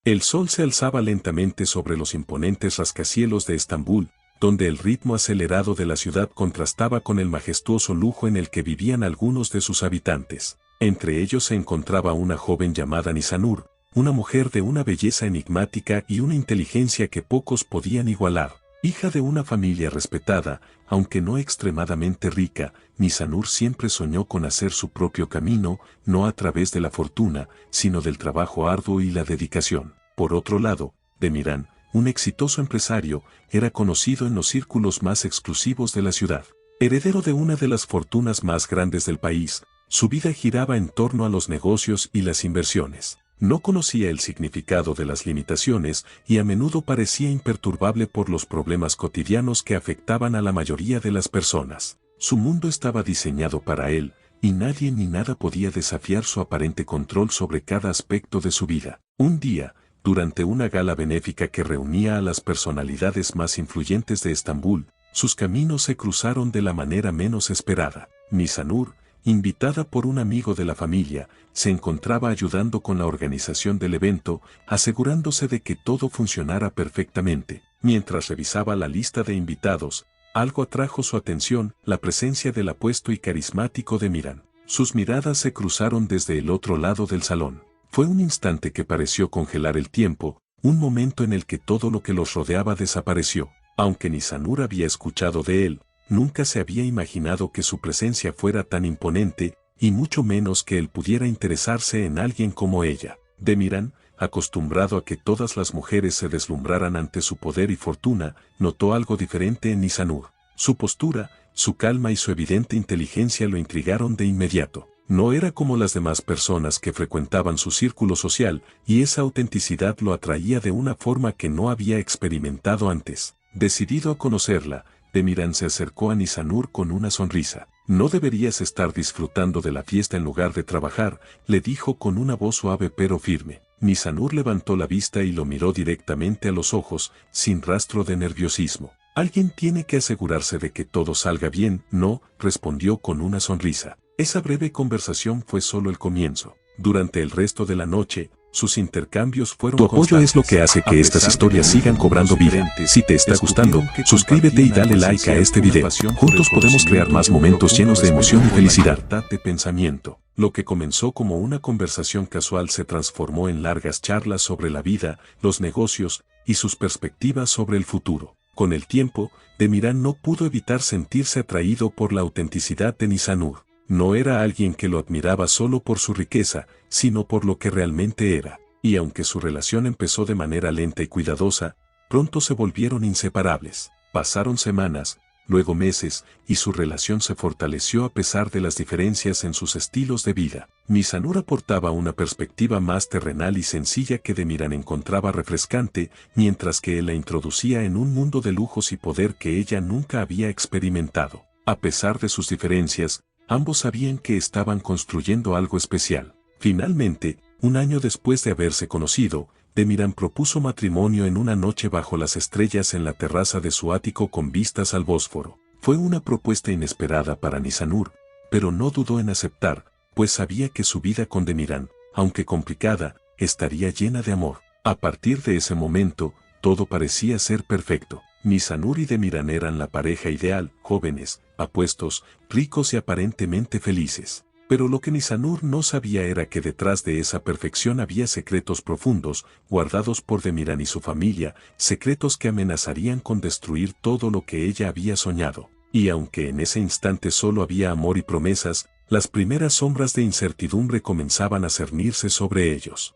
El sol se alzaba lentamente sobre los imponentes rascacielos de Estambul, donde el ritmo acelerado de la ciudad contrastaba con el majestuoso lujo en el que vivían algunos de sus habitantes. Entre ellos se encontraba una joven llamada Nisanur, una mujer de una belleza enigmática y una inteligencia que pocos podían igualar. Hija de una familia respetada, aunque no extremadamente rica, Nisanur siempre soñó con hacer su propio camino, no a través de la fortuna, sino del trabajo arduo y la dedicación. Por otro lado, Demirhan, un exitoso empresario, era conocido en los círculos más exclusivos de la ciudad. Heredero de una de las fortunas más grandes del país, su vida giraba en torno a los negocios y las inversiones. No conocía el significado de las limitaciones y a menudo parecía imperturbable por los problemas cotidianos que afectaban a la mayoría de las personas. Su mundo estaba diseñado para él, y nadie ni nada podía desafiar su aparente control sobre cada aspecto de su vida. Un día, durante una gala benéfica que reunía a las personalidades más influyentes de Estambul, sus caminos se cruzaron de la manera menos esperada. Nisanur, invitada por un amigo de la familia, se encontraba ayudando con la organización del evento, asegurándose de que todo funcionara perfectamente. Mientras revisaba la lista de invitados, algo atrajo su atención: la presencia del apuesto y carismático Demirhan. Sus miradas se cruzaron desde el otro lado del salón. Fue un instante que pareció congelar el tiempo, un momento en el que todo lo que los rodeaba desapareció. Aunque Nisanur había escuchado de él, nunca se había imaginado que su presencia fuera tan imponente, y mucho menos que él pudiera interesarse en alguien como ella. Demirhan, acostumbrado a que todas las mujeres se deslumbraran ante su poder y fortuna, notó algo diferente en Nisanur. Su postura, su calma y su evidente inteligencia lo intrigaron de inmediato. No era como las demás personas que frecuentaban su círculo social, y esa autenticidad lo atraía de una forma que no había experimentado antes. Decidido a conocerla, Demirhan se acercó a Nisanur con una sonrisa. «No deberías estar disfrutando de la fiesta en lugar de trabajar», le dijo con una voz suave pero firme. Nisanur levantó la vista y lo miró directamente a los ojos, sin rastro de nerviosismo. «Alguien tiene que asegurarse de que todo salga bien». «No», respondió con una sonrisa. Esa breve conversación fue solo el comienzo. Durante el resto de la noche, sus intercambios fueron constantes. Tu apoyo es lo que hace que estas historias sigan cobrando vida. Si te está gustando, suscríbete y dale like a este video. Juntos podemos crear más momentos llenos de emoción y felicidad. De pensamiento. Lo que comenzó como una conversación casual se transformó en largas charlas sobre la vida, los negocios y sus perspectivas sobre el futuro. Con el tiempo, Demirhan no pudo evitar sentirse atraído por la autenticidad de Nisanur. No era alguien que lo admiraba solo por su riqueza, sino por lo que realmente era. Y aunque su relación empezó de manera lenta y cuidadosa, pronto se volvieron inseparables. Pasaron semanas, luego meses, y su relación se fortaleció a pesar de las diferencias en sus estilos de vida. Nisanur aportaba una perspectiva más terrenal y sencilla que Demirhan encontraba refrescante, mientras que él la introducía en un mundo de lujos y poder que ella nunca había experimentado. A pesar de sus diferencias, ambos sabían que estaban construyendo algo especial. Finalmente, un año después de haberse conocido, Demirhan propuso matrimonio en una noche bajo las estrellas en la terraza de su ático con vistas al Bósforo. Fue una propuesta inesperada para Nisanur, pero no dudó en aceptar, pues sabía que su vida con Demirhan, aunque complicada, estaría llena de amor. A partir de ese momento, todo parecía ser perfecto. Nisanur y Demirhan eran la pareja ideal, jóvenes, apuestos, ricos y aparentemente felices. Pero lo que Nisanur no sabía era que detrás de esa perfección había secretos profundos, guardados por Demirhan y su familia, secretos que amenazarían con destruir todo lo que ella había soñado. Y aunque en ese instante solo había amor y promesas, las primeras sombras de incertidumbre comenzaban a cernirse sobre ellos.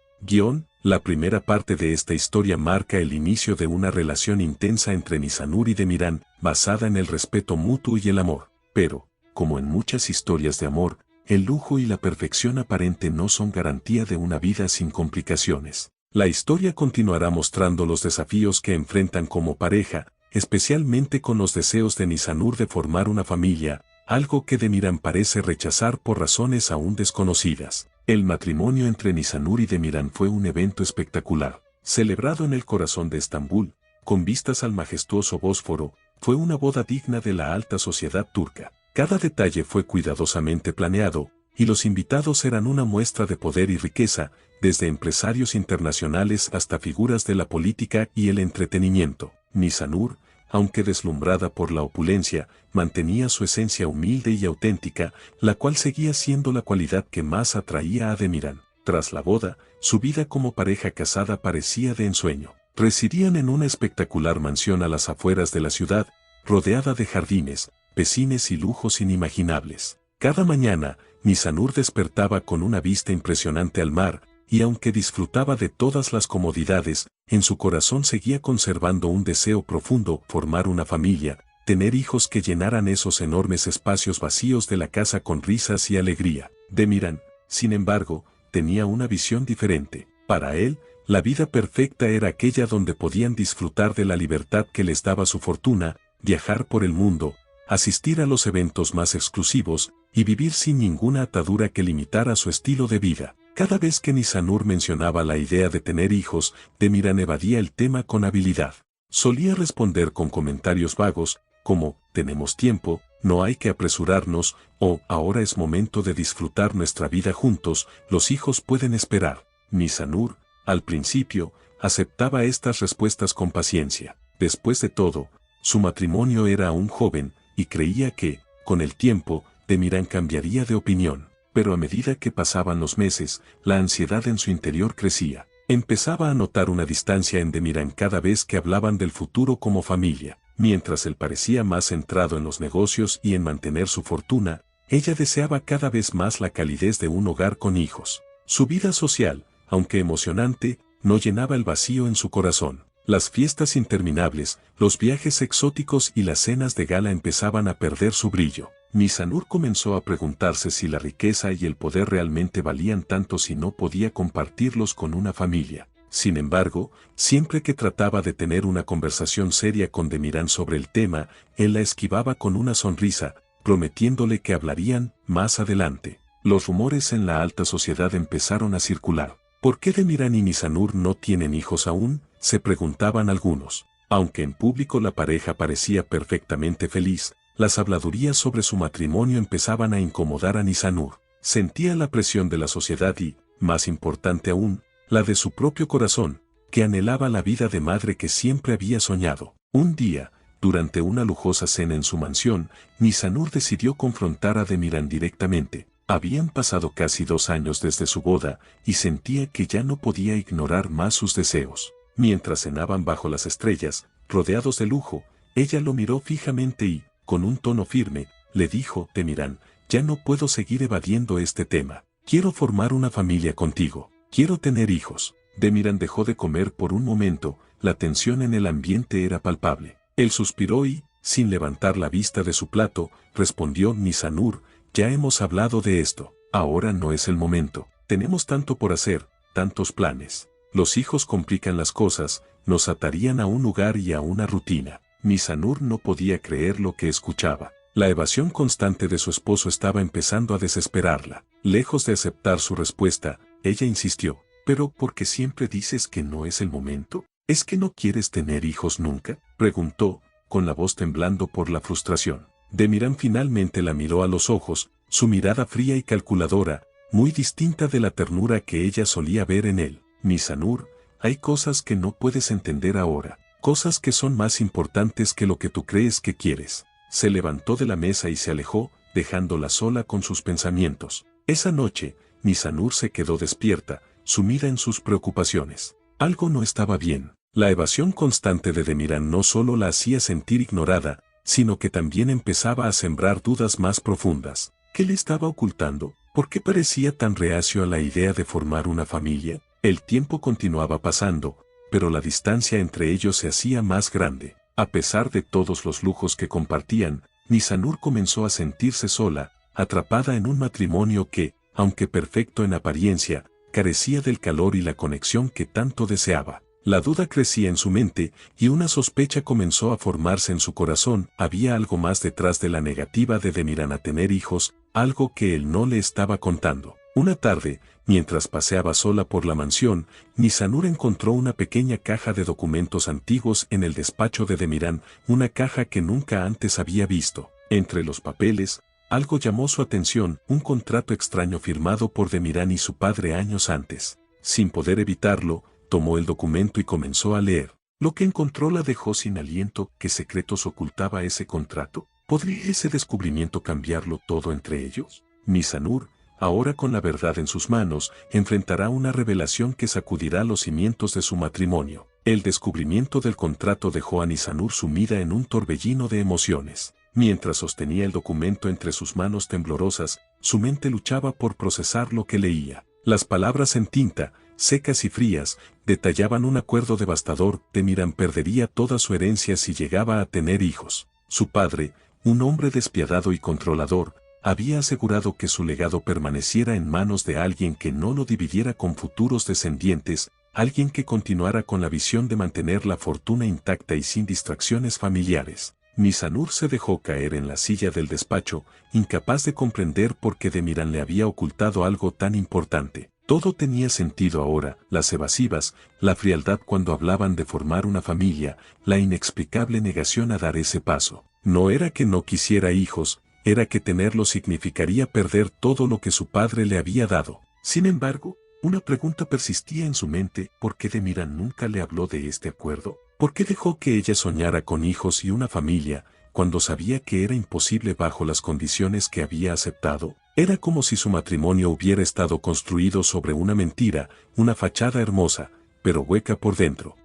La primera parte de esta historia marca el inicio de una relación intensa entre Nisanur y Demirhan, basada en el respeto mutuo y el amor. Pero, como en muchas historias de amor, el lujo y la perfección aparente no son garantía de una vida sin complicaciones. La historia continuará mostrando los desafíos que enfrentan como pareja, especialmente con los deseos de Nisanur de formar una familia, algo que Demirhan parece rechazar por razones aún desconocidas. El matrimonio entre Nisanur y Demirhan fue un evento espectacular, celebrado en el corazón de Estambul, con vistas al majestuoso Bósforo. Fue una boda digna de la alta sociedad turca. Cada detalle fue cuidadosamente planeado, y los invitados eran una muestra de poder y riqueza, desde empresarios internacionales hasta figuras de la política y el entretenimiento. Nisanur, aunque deslumbrada por la opulencia, mantenía su esencia humilde y auténtica, la cual seguía siendo la cualidad que más atraía a Demiran. Tras la boda, su vida como pareja casada parecía de ensueño. Residían en una espectacular mansión a las afueras de la ciudad, rodeada de jardines, piscinas y lujos inimaginables. Cada mañana, Nisanur despertaba con una vista impresionante al mar, y aunque disfrutaba de todas las comodidades, en su corazón seguía conservando un deseo profundo: formar una familia, tener hijos que llenaran esos enormes espacios vacíos de la casa con risas y alegría. Demiran, sin embargo, tenía una visión diferente. Para él, la vida perfecta era aquella donde podían disfrutar de la libertad que les daba su fortuna, viajar por el mundo, asistir a los eventos más exclusivos y vivir sin ninguna atadura que limitara su estilo de vida. Cada vez que Nisanur mencionaba la idea de tener hijos, Demiran evadía el tema con habilidad. Solía responder con comentarios vagos, como: tenemos tiempo, no hay que apresurarnos, o ahora es momento de disfrutar nuestra vida juntos, los hijos pueden esperar. Nisanur, al principio, aceptaba estas respuestas con paciencia. Después de todo, su matrimonio era aún joven, y creía que, con el tiempo, Demiran cambiaría de opinión. Pero a medida que pasaban los meses, la ansiedad en su interior crecía. Empezaba a notar una distancia en Demiran cada vez que hablaban del futuro como familia. Mientras él parecía más centrado en los negocios y en mantener su fortuna, ella deseaba cada vez más la calidez de un hogar con hijos. Su vida social, aunque emocionante, no llenaba el vacío en su corazón. Las fiestas interminables, los viajes exóticos y las cenas de gala empezaban a perder su brillo. Nisanur comenzó a preguntarse si la riqueza y el poder realmente valían tanto si no podía compartirlos con una familia. Sin embargo, siempre que trataba de tener una conversación seria con Demiran sobre el tema, él la esquivaba con una sonrisa, prometiéndole que hablarían más adelante. Los rumores en la alta sociedad empezaron a circular. ¿Por qué Demiran y Nisanur no tienen hijos aún?, se preguntaban algunos. Aunque en público la pareja parecía perfectamente feliz, las habladurías sobre su matrimonio empezaban a incomodar a Nisanur. Sentía la presión de la sociedad y, más importante aún, la de su propio corazón, que anhelaba la vida de madre que siempre había soñado. Un día, durante una lujosa cena en su mansión, Nisanur decidió confrontar a Demiran directamente. Habían pasado casi 2 años desde su boda, y sentía que ya no podía ignorar más sus deseos. Mientras cenaban bajo las estrellas, rodeados de lujo, ella lo miró fijamente y, con un tono firme, le dijo: Demiran, ya no puedo seguir evadiendo este tema. Quiero formar una familia contigo. Quiero tener hijos. Demiran dejó de comer por un momento, la tensión en el ambiente era palpable. Él suspiró y, sin levantar la vista de su plato, respondió: Nisanur, ya hemos hablado de esto. Ahora no es el momento. Tenemos tanto por hacer, tantos planes. Los hijos complican las cosas, nos atarían a un lugar y a una rutina. Nisanur no podía creer lo que escuchaba. La evasión constante de su esposo estaba empezando a desesperarla. Lejos de aceptar su respuesta, ella insistió: ¿pero por qué siempre dices que no es el momento? ¿Es que no quieres tener hijos nunca?, preguntó, con la voz temblando por la frustración. Demiran finalmente la miró a los ojos, su mirada fría y calculadora, muy distinta de la ternura que ella solía ver en él. Nisanur, hay cosas que no puedes entender ahora, cosas que son más importantes que lo que tú crees que quieres. Se levantó de la mesa y se alejó, dejándola sola con sus pensamientos. Esa noche, Nisanur se quedó despierta, sumida en sus preocupaciones. Algo no estaba bien. La evasión constante de Demiran no solo la hacía sentir ignorada, sino que también empezaba a sembrar dudas más profundas. ¿Qué le estaba ocultando? ¿Por qué parecía tan reacio a la idea de formar una familia? El tiempo continuaba pasando, pero la distancia entre ellos se hacía más grande. A pesar de todos los lujos que compartían, Nisanur comenzó a sentirse sola, atrapada en un matrimonio que, aunque perfecto en apariencia, carecía del calor y la conexión que tanto deseaba. La duda crecía en su mente, y una sospecha comenzó a formarse en su corazón. Había algo más detrás de la negativa de Demiran a tener hijos, algo que él no le estaba contando. Una tarde, mientras paseaba sola por la mansión, Nisanur encontró una pequeña caja de documentos antiguos en el despacho de Demiran, una caja que nunca antes había visto. Entre los papeles, Algo llamó su atención, un contrato extraño firmado por Demirán y su padre años antes. Sin poder evitarlo, tomó el documento y comenzó a leer. Lo que encontró la dejó sin aliento. ¿Qué secretos ocultaba ese contrato? ¿Podría ese descubrimiento cambiarlo todo entre ellos? Nisanur, ahora con la verdad en sus manos, enfrentará una revelación que sacudirá los cimientos de su matrimonio. El descubrimiento del contrato dejó a Nisanur sumida en un torbellino de emociones. Mientras sostenía el documento entre sus manos temblorosas, su mente luchaba por procesar lo que leía. Las palabras en tinta, secas y frías, detallaban un acuerdo devastador. Demirán perdería toda su herencia si llegaba a tener hijos. Su padre, un hombre despiadado y controlador, había asegurado que su legado permaneciera en manos de alguien que no lo dividiera con futuros descendientes, alguien que continuara con la visión de mantener la fortuna intacta y sin distracciones familiares. Nisanur se dejó caer en la silla del despacho, incapaz de comprender por qué Demirán le había ocultado algo tan importante. Todo tenía sentido ahora: las evasivas, la frialdad cuando hablaban de formar una familia, la inexplicable negación a dar ese paso. No era que no quisiera hijos, era que tenerlos significaría perder todo lo que su padre le había dado. Sin embargo, una pregunta persistía en su mente: ¿por qué Demirán nunca le habló de este acuerdo? ¿Por qué dejó que ella soñara con hijos y una familia, cuando sabía que era imposible bajo las condiciones que había aceptado? Era como si su matrimonio hubiera estado construido sobre una mentira, una fachada hermosa, pero hueca por dentro.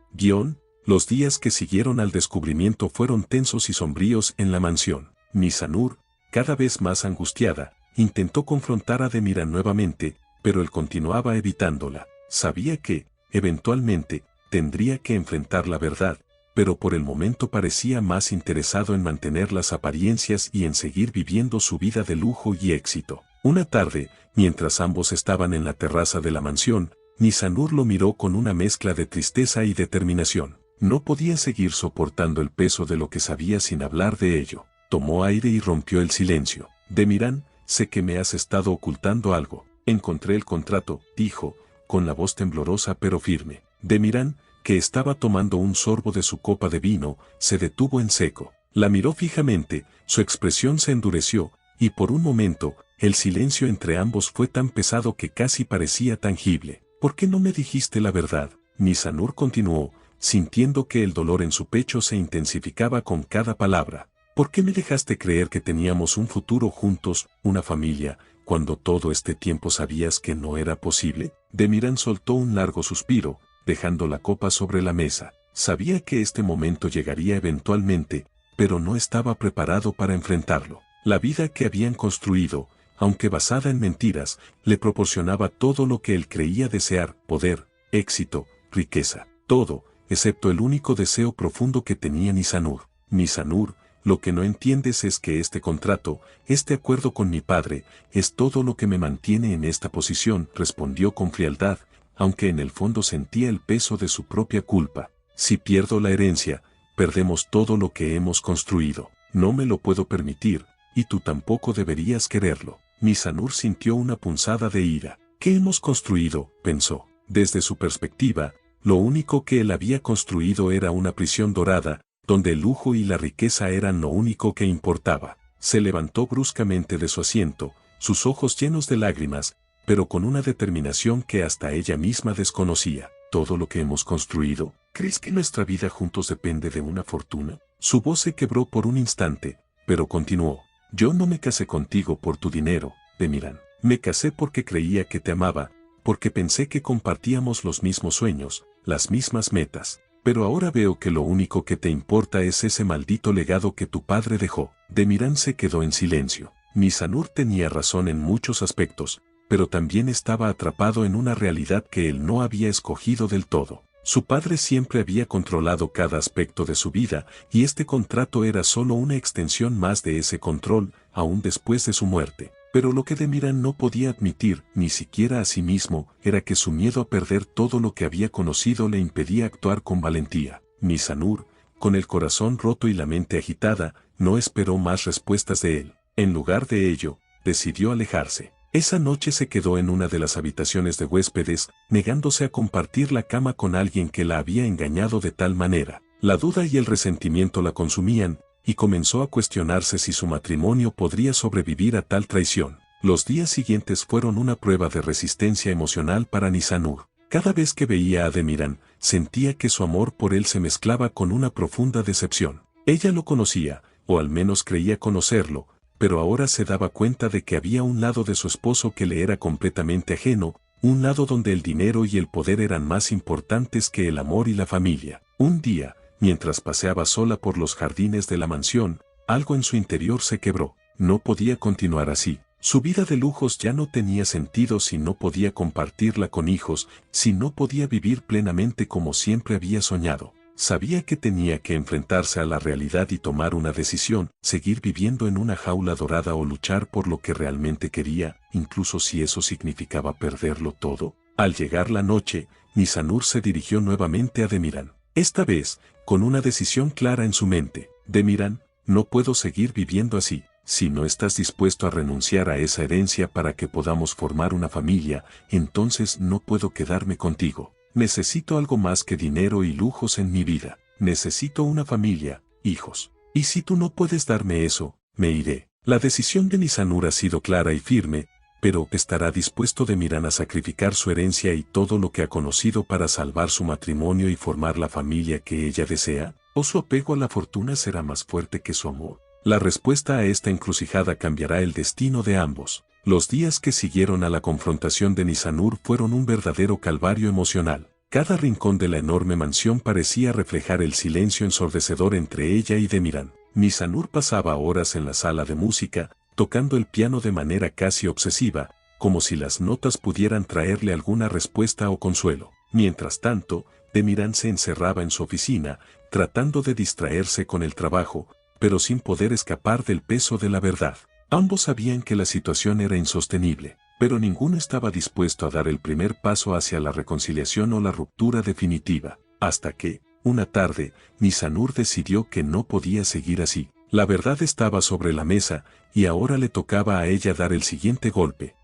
Los días que siguieron al descubrimiento fueron tensos y sombríos en la mansión. Nisanur, cada vez más angustiada, intentó confrontar a Demirán nuevamente, pero él continuaba evitándola. Sabía que, eventualmente, tendría que enfrentar la verdad, pero por el momento parecía más interesado en mantener las apariencias y en seguir viviendo su vida de lujo y éxito. Una tarde, mientras ambos estaban en la terraza de la mansión, Nisanur lo miró con una mezcla de tristeza y determinación. No podía seguir soportando el peso de lo que sabía sin hablar de ello. Tomó aire y rompió el silencio. Demirán, sé que me has estado ocultando algo. Encontré el contrato, dijo, con la voz temblorosa pero firme. Demirán, que estaba tomando un sorbo de su copa de vino, se detuvo en seco. La miró fijamente, su expresión se endureció, y por un momento, el silencio entre ambos fue tan pesado que casi parecía tangible. ¿Por qué no me dijiste la verdad? Nisanur continuó, sintiendo que el dolor en su pecho se intensificaba con cada palabra. ¿Por qué me dejaste creer que teníamos un futuro juntos, una familia, cuando todo este tiempo sabías que no era posible? Demirán soltó un largo suspiro, dejando la copa sobre la mesa. Sabía que este momento llegaría eventualmente, pero no estaba preparado para enfrentarlo. La vida que habían construido, aunque basada en mentiras, le proporcionaba todo lo que él creía desear: poder, éxito, riqueza. Todo, excepto el único deseo profundo que tenía Nisanur. Nisanur, lo que no entiendes es que este contrato, este acuerdo con mi padre, es todo lo que me mantiene en esta posición, respondió con frialdad, aunque en el fondo sentía el peso de su propia culpa. Si pierdo la herencia, perdemos todo lo que hemos construido. No me lo puedo permitir, y tú tampoco deberías quererlo. Nisanur sintió una punzada de ira. ¿Qué hemos construido?, pensó. Desde su perspectiva, lo único que él había construido era una prisión dorada, donde el lujo y la riqueza eran lo único que importaba. Se levantó bruscamente de su asiento, sus ojos llenos de lágrimas, pero con una determinación que hasta ella misma desconocía. ¿Todo lo que hemos construido? ¿Crees que nuestra vida juntos depende de una fortuna? Su voz se quebró por un instante, pero continuó. Yo no me casé contigo por tu dinero, Demirán. Me casé porque creía que te amaba, porque pensé que compartíamos los mismos sueños, las mismas metas. Pero ahora veo que lo único que te importa es ese maldito legado que tu padre dejó. Demirán se quedó en silencio. Nisanur tenía razón en muchos aspectos, pero también estaba atrapado en una realidad que él no había escogido del todo. Su padre siempre había controlado cada aspecto de su vida, y este contrato era solo una extensión más de ese control, aún después de su muerte. Pero lo que Demirán no podía admitir, ni siquiera a sí mismo, era que su miedo a perder todo lo que había conocido le impedía actuar con valentía. Nisanur, con el corazón roto y la mente agitada, no esperó más respuestas de él. En lugar de ello, decidió alejarse. Esa noche se quedó en una de las habitaciones de huéspedes, negándose a compartir la cama con alguien que la había engañado de tal manera. La duda y el resentimiento la consumían, y comenzó a cuestionarse si su matrimonio podría sobrevivir a tal traición. Los días siguientes fueron una prueba de resistencia emocional para Nisanur. Cada vez que veía a Demirán, sentía que su amor por él se mezclaba con una profunda decepción. Ella lo conocía, o al menos creía conocerlo, pero ahora se daba cuenta de que había un lado de su esposo que le era completamente ajeno, un lado donde el dinero y el poder eran más importantes que el amor y la familia. Un día, mientras paseaba sola por los jardines de la mansión, algo en su interior se quebró. No podía continuar así. Su vida de lujos ya no tenía sentido si no podía compartirla con hijos, si no podía vivir plenamente como siempre había soñado. Sabía que tenía que enfrentarse a la realidad y tomar una decisión, seguir viviendo en una jaula dorada o luchar por lo que realmente quería, incluso si eso significaba perderlo todo. Al llegar la noche, Nisanur se dirigió nuevamente a Demirán. Esta vez, con una decisión clara en su mente. Demirán, no puedo seguir viviendo así. Si no estás dispuesto a renunciar a esa herencia para que podamos formar una familia, entonces no puedo quedarme contigo. Necesito algo más que dinero y lujos en mi vida. Necesito una familia, hijos. Y si tú no puedes darme eso, me iré. La decisión de Nisanur ha sido clara y firme, pero ¿estará dispuesto Demirán a sacrificar su herencia y todo lo que ha conocido para salvar su matrimonio y formar la familia que ella desea? ¿O su apego a la fortuna será más fuerte que su amor? La respuesta a esta encrucijada cambiará el destino de ambos. Los días que siguieron a la confrontación de Nisanur fueron un verdadero calvario emocional. Cada rincón de la enorme mansión parecía reflejar el silencio ensordecedor entre ella y Demirán. Nisanur pasaba horas en la sala de música, tocando el piano de manera casi obsesiva, como si las notas pudieran traerle alguna respuesta o consuelo. Mientras tanto, Demirán se encerraba en su oficina, tratando de distraerse con el trabajo, pero sin poder escapar del peso de la verdad. Ambos sabían que la situación era insostenible, pero ninguno estaba dispuesto a dar el primer paso hacia la reconciliación o la ruptura definitiva, hasta que, una tarde, Nisanur decidió que no podía seguir así. La verdad estaba sobre la mesa, y ahora le tocaba a ella dar el siguiente golpe.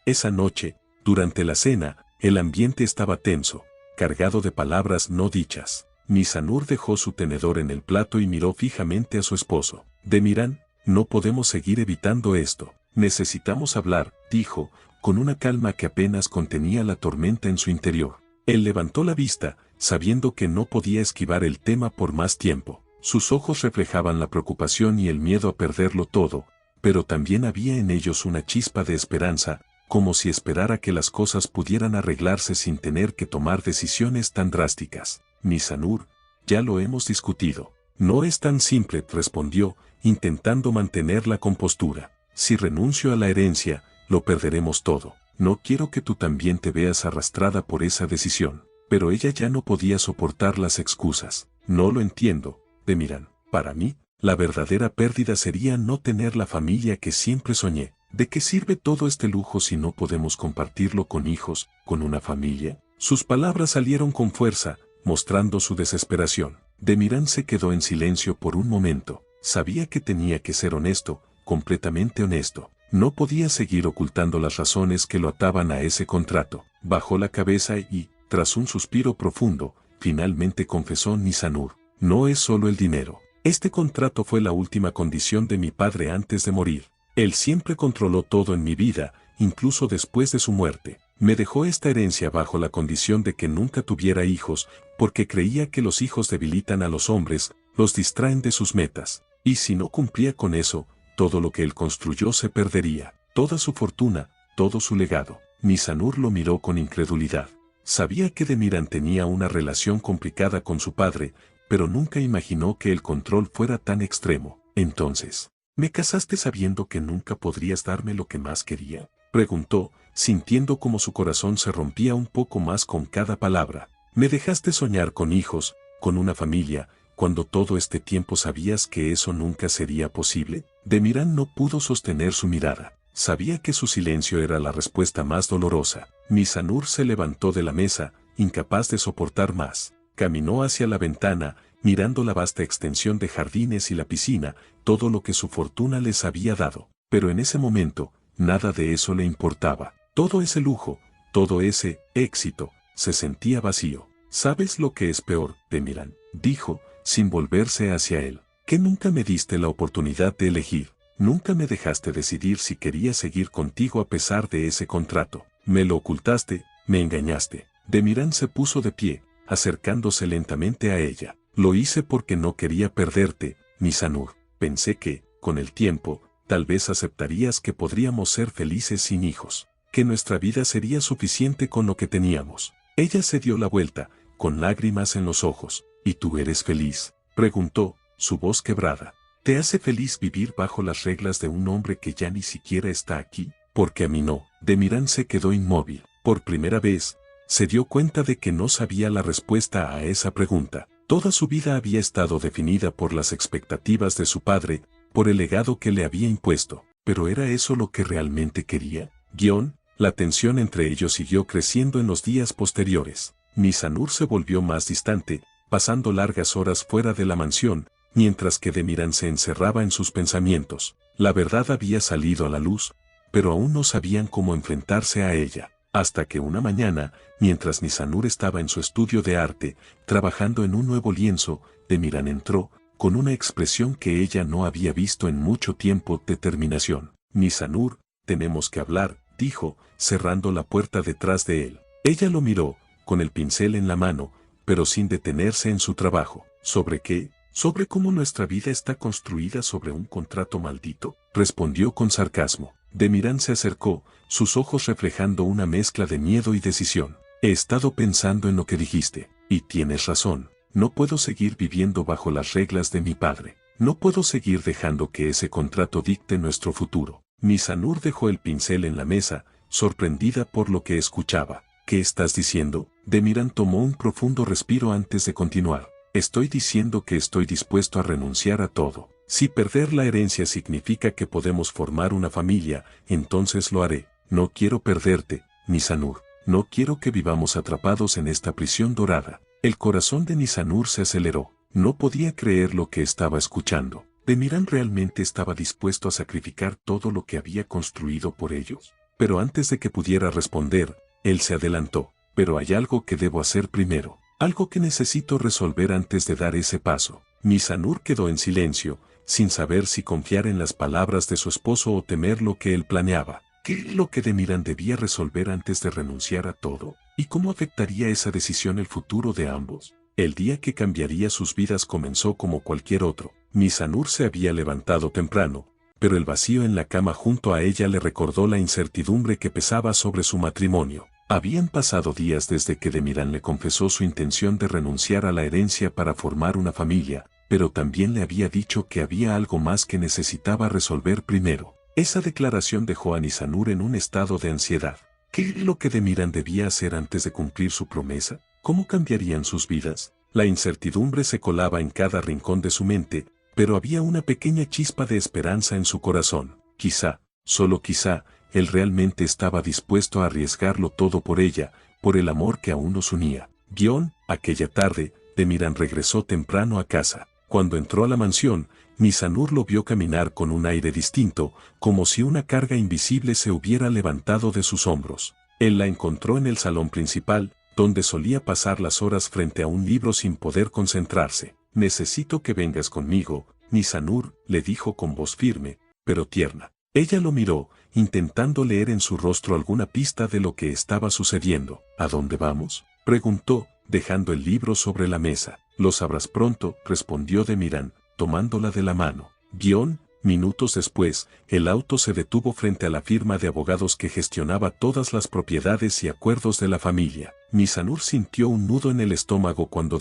Esa noche, durante la cena, el ambiente estaba tenso, cargado de palabras no dichas. Nisanur dejó su tenedor en el plato y miró fijamente a su esposo. Demirán, no podemos seguir evitando esto. Necesitamos hablar, dijo, con una calma que apenas contenía la tormenta en su interior. Él levantó la vista, sabiendo que no podía esquivar el tema por más tiempo. Sus ojos reflejaban la preocupación y el miedo a perderlo todo, pero también había en ellos una chispa de esperanza, como si esperara que las cosas pudieran arreglarse sin tener que tomar decisiones tan drásticas. Nisanur, ya lo hemos discutido. No es tan simple, respondió, intentando mantener la compostura. Si renuncio a la herencia, lo perderemos todo. No quiero que tú también te veas arrastrada por esa decisión. Pero ella ya no podía soportar las excusas. No lo entiendo, Demirán. Para mí, la verdadera pérdida sería no tener la familia que siempre soñé. ¿De qué sirve todo este lujo si no podemos compartirlo con hijos, con una familia? Sus palabras salieron con fuerza, mostrando su desesperación. Demirán se quedó en silencio por un momento. Sabía que tenía que ser honesto, completamente honesto. No podía seguir ocultando las razones que lo ataban a ese contrato. Bajó la cabeza y, tras un suspiro profundo, finalmente confesó Nisanur. No es solo el dinero. Este contrato fue la última condición de mi padre antes de morir. Él siempre controló todo en mi vida, incluso después de su muerte. Me dejó esta herencia bajo la condición de que nunca tuviera hijos, porque creía que los hijos debilitan a los hombres, los distraen de sus metas. Y si no cumplía con eso, todo lo que él construyó se perdería, toda su fortuna, todo su legado. Nisanur lo miró con incredulidad. Sabía que Demirán tenía una relación complicada con su padre, pero nunca imaginó que el control fuera tan extremo. Entonces, ¿me casaste sabiendo que nunca podrías darme lo que más quería?, preguntó, sintiendo como su corazón se rompía un poco más con cada palabra. Me dejaste soñar con hijos, con una familia, cuando todo este tiempo sabías que eso nunca sería posible. Demirán no pudo sostener su mirada. Sabía que su silencio era la respuesta más dolorosa. Nisanur se levantó de la mesa, incapaz de soportar más. Caminó hacia la ventana, mirando la vasta extensión de jardines y la piscina, todo lo que su fortuna les había dado. Pero en ese momento, nada de eso le importaba. Todo ese lujo, todo ese éxito, se sentía vacío. ¿Sabes lo que es peor, Demirán?, dijo, sin volverse hacia él. Que nunca me diste la oportunidad de elegir. Nunca me dejaste decidir si quería seguir contigo a pesar de ese contrato. Me lo ocultaste, me engañaste. Demiran se puso de pie, acercándose lentamente a ella. Lo hice porque no quería perderte, Nisanur. Pensé que, con el tiempo, tal vez aceptarías que podríamos ser felices sin hijos, que nuestra vida sería suficiente con lo que teníamos. Ella se dio la vuelta, con lágrimas en los ojos. ¿Y tú eres feliz?, preguntó, su voz quebrada. ¿Te hace feliz vivir bajo las reglas de un hombre que ya ni siquiera está aquí? Porque a mí no. Demiran se quedó inmóvil. Por primera vez, se dio cuenta de que no sabía la respuesta a esa pregunta. Toda su vida había estado definida por las expectativas de su padre, por el legado que le había impuesto. ¿Pero era eso lo que realmente quería? La tensión entre ellos siguió creciendo en los días posteriores. Nisanur se volvió más distante, pasando largas horas fuera de la mansión, mientras que Demiran se encerraba en sus pensamientos. La verdad había salido a la luz, pero aún no sabían cómo enfrentarse a ella. Hasta que una mañana, mientras Nisanur estaba en su estudio de arte, trabajando en un nuevo lienzo, Demiran entró, con una expresión que ella no había visto en mucho tiempo: determinación. Nisanur, tenemos que hablar, dijo, cerrando la puerta detrás de él. Ella lo miró, con el pincel en la mano, pero sin detenerse en su trabajo. ¿Sobre qué? ¿Sobre cómo nuestra vida está construida sobre un contrato maldito?, respondió con sarcasmo. Demiran se acercó, sus ojos reflejando una mezcla de miedo y decisión. He estado pensando en lo que dijiste, y tienes razón. No puedo seguir viviendo bajo las reglas de mi padre. No puedo seguir dejando que ese contrato dicte nuestro futuro. Nisanur dejó el pincel en la mesa, sorprendida por lo que escuchaba. ¿Qué estás diciendo? Demiran tomó un profundo respiro antes de continuar. Estoy diciendo que estoy dispuesto a renunciar a todo. Si perder la herencia significa que podemos formar una familia, entonces lo haré. No quiero perderte, Nisanur. No quiero que vivamos atrapados en esta prisión dorada. El corazón de Nisanur se aceleró. No podía creer lo que estaba escuchando. ¿Demiran realmente estaba dispuesto a sacrificar todo lo que había construido por ellos? Pero antes de que pudiera responder, él se adelantó. Pero hay algo que debo hacer primero. Algo que necesito resolver antes de dar ese paso. Nisanur quedó en silencio, sin saber si confiar en las palabras de su esposo o temer lo que él planeaba. ¿Qué es lo que Demiran debía resolver antes de renunciar a todo? ¿Y cómo afectaría esa decisión el futuro de ambos? El día que cambiaría sus vidas comenzó como cualquier otro. Nisanur se había levantado temprano, pero el vacío en la cama junto a ella le recordó la incertidumbre que pesaba sobre su matrimonio. Habían pasado días desde que Demiran le confesó su intención de renunciar a la herencia para formar una familia, pero también le había dicho que había algo más que necesitaba resolver primero. Esa declaración dejó a Nisanur en un estado de ansiedad. ¿Qué es lo que Demiran debía hacer antes de cumplir su promesa? ¿Cómo cambiarían sus vidas? La incertidumbre se colaba en cada rincón de su mente, pero había una pequeña chispa de esperanza en su corazón. Quizá, solo quizá, él realmente estaba dispuesto a arriesgarlo todo por ella, por el amor que aún los unía. Aquella tarde, Demiran regresó temprano a casa. Cuando entró a la mansión, Nisanur lo vio caminar con un aire distinto, como si una carga invisible se hubiera levantado de sus hombros. Él la encontró en el salón principal, donde solía pasar las horas frente a un libro sin poder concentrarse. Necesito que vengas conmigo, Nisanur, le dijo con voz firme, pero tierna. Ella lo miró, intentando leer en su rostro alguna pista de lo que estaba sucediendo. ¿A dónde vamos?, preguntó, dejando el libro sobre la mesa. Lo sabrás pronto, respondió Demiran, tomándola de la mano. Minutos después, el auto se detuvo frente a la firma de abogados que gestionaba todas las propiedades y acuerdos de la familia. Nisanur sintió un nudo en el estómago cuando